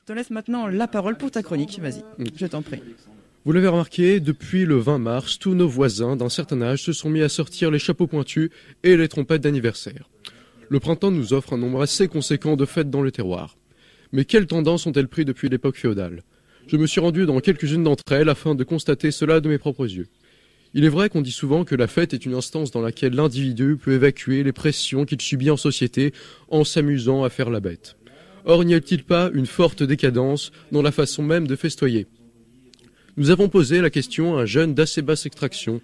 te laisse maintenant la parole pour ta chronique. Vas-y, je t'en prie. Vous l'avez remarqué, depuis le 20 mars, tous nos voisins d'un certain âge se sont mis à sortir les chapeaux pointus et les trompettes d'anniversaire. Le printemps nous offre un nombre assez conséquent de fêtes dans le terroir. Mais quelles tendances ont-elles pris depuis l'époque féodale ? Je me suis rendu dans quelques-unes d'entre elles afin de constater cela de mes propres yeux. Il est vrai qu'on dit souvent que la fête est une instance dans laquelle l'individu peut évacuer les pressions qu'il subit en société en s'amusant à faire la bête. Or, n'y a-t-il pas une forte décadence dans la façon même de festoyer ? Nous avons posé la question à un jeune d'assez basse extraction.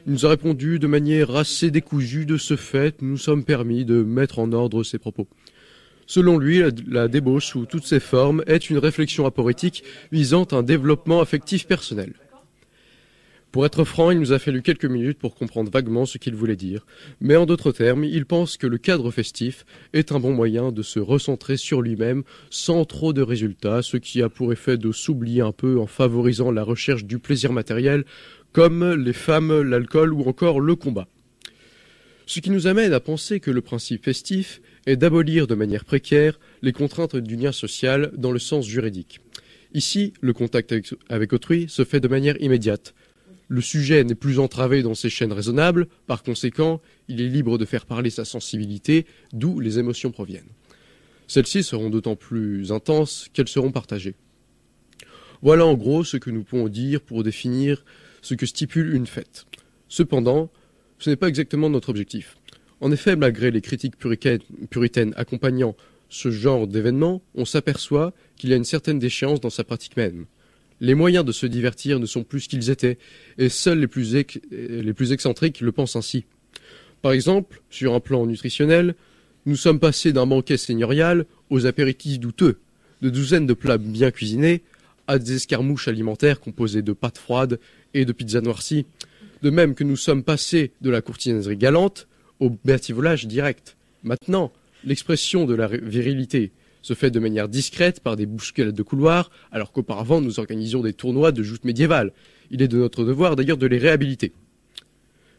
Il nous a répondu de manière assez décousue. De ce fait, nous sommes permis de mettre en ordre ses propos. Selon lui, la débauche sous toutes ses formes est une réflexion aporétique visant un développement affectif personnel. Pour être franc, il nous a fallu quelques minutes pour comprendre vaguement ce qu'il voulait dire, mais en d'autres termes, il pense que le cadre festif est un bon moyen de se recentrer sur lui-même sans trop de résultats, ce qui a pour effet de s'oublier un peu en favorisant la recherche du plaisir matériel, comme les femmes, l'alcool ou encore le combat. Ce qui nous amène à penser que le principe festif est d'abolir de manière précaire les contraintes du lien social dans le sens juridique. Ici, le contact avec autrui se fait de manière immédiate. Le sujet n'est plus entravé dans ses chaînes raisonnables, par conséquent, il est libre de faire parler sa sensibilité, d'où les émotions proviennent. Celles-ci seront d'autant plus intenses qu'elles seront partagées. Voilà en gros ce que nous pouvons dire pour définir ce que stipule une fête. Cependant, ce n'est pas exactement notre objectif. En effet, malgré les critiques puritaines accompagnant ce genre d'événement, on s'aperçoit qu'il y a une certaine déchéance dans sa pratique même. Les moyens de se divertir ne sont plus ce qu'ils étaient, et seuls les plus excentriques le pensent ainsi. Par exemple, sur un plan nutritionnel, nous sommes passés d'un banquet seigneurial aux apéritifs douteux, de douzaines de plats bien cuisinés, à des escarmouches alimentaires composées de pâtes froides et de pizzas noircies, de même que nous sommes passés de la courtisanerie galante au bativolage direct. Maintenant, l'expression de la virilité se fait de manière discrète par des bousculades de couloir, alors qu'auparavant nous organisions des tournois de joutes médiévales. Il est de notre devoir d'ailleurs de les réhabiliter.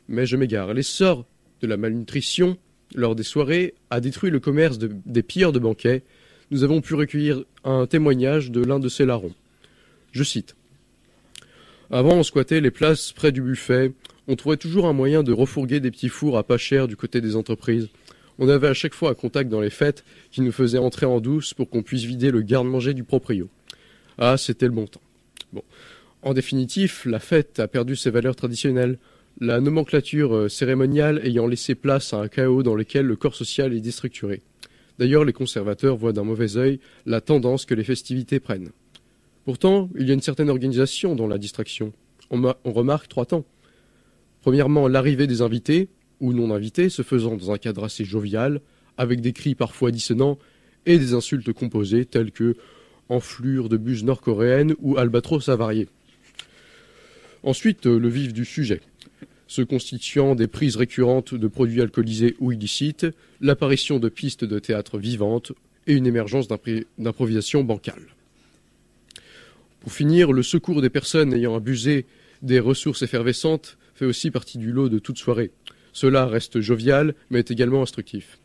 Mais je m'égare. L'essor de la malnutrition lors des soirées a détruit le commerce des pilleurs de banquets. Nous avons pu recueillir un témoignage de l'un de ces larrons. Je cite. Avant, on squattait les places près du buffet. On trouvait toujours un moyen de refourguer des petits fours à pas cher du côté des entreprises. On avait à chaque fois un contact dans les fêtes qui nous faisait entrer en douce pour qu'on puisse vider le garde-manger du proprio. Ah, c'était le bon temps. Bon. En définitive, la fête a perdu ses valeurs traditionnelles, la nomenclature cérémoniale ayant laissé place à un chaos dans lequel le corps social est déstructuré. D'ailleurs, les conservateurs voient d'un mauvais œil la tendance que les festivités prennent. Pourtant, il y a une certaine organisation dans la distraction. On remarque 3 temps. Premièrement, l'arrivée des invités, ou non invités, se faisant dans un cadre assez jovial, avec des cris parfois dissonants et des insultes composées telles que enflure de buse nord-coréenne ou albatros avarié. Ensuite, le vif du sujet, se constituant des prises récurrentes de produits alcoolisés ou illicites, l'apparition de pistes de théâtre vivantes et une émergence d'improvisation bancale. Pour finir, le secours des personnes ayant abusé des ressources effervescentes fait aussi partie du lot de toute soirée. Cela reste jovial, mais est également instructif.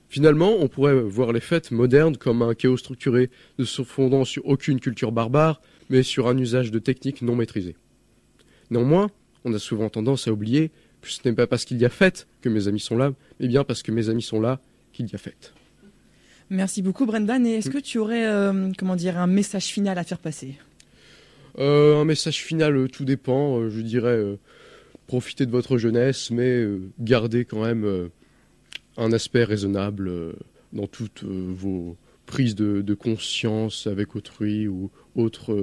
Finalement, on pourrait voir les fêtes modernes comme un chaos structuré, ne se fondant sur aucune culture barbare, mais sur un usage de techniques non maîtrisées. Néanmoins, on a souvent tendance à oublier que ce n'est pas parce qu'il y a fête que mes amis sont là, mais bien parce que mes amis sont là qu'il y a fête. Merci beaucoup Brendan. Et est-ce que tu aurais un message final à faire passer ? Un message final, tout dépend. Je dirais profitez de votre jeunesse, mais gardez quand même un aspect raisonnable dans toutes vos prises de conscience avec autrui ou autres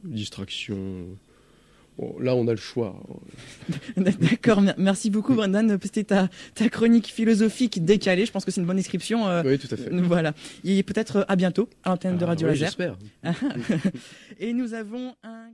distractions. Bon, là, on a le choix. D'accord, merci beaucoup Brendan. C'était ta chronique philosophique décalée. Je pense que c'est une bonne description. Oui, tout à fait. Voilà. Et peut-être à bientôt à l'antenne de Radio oui, Laser. J'espère. Et nous avons un...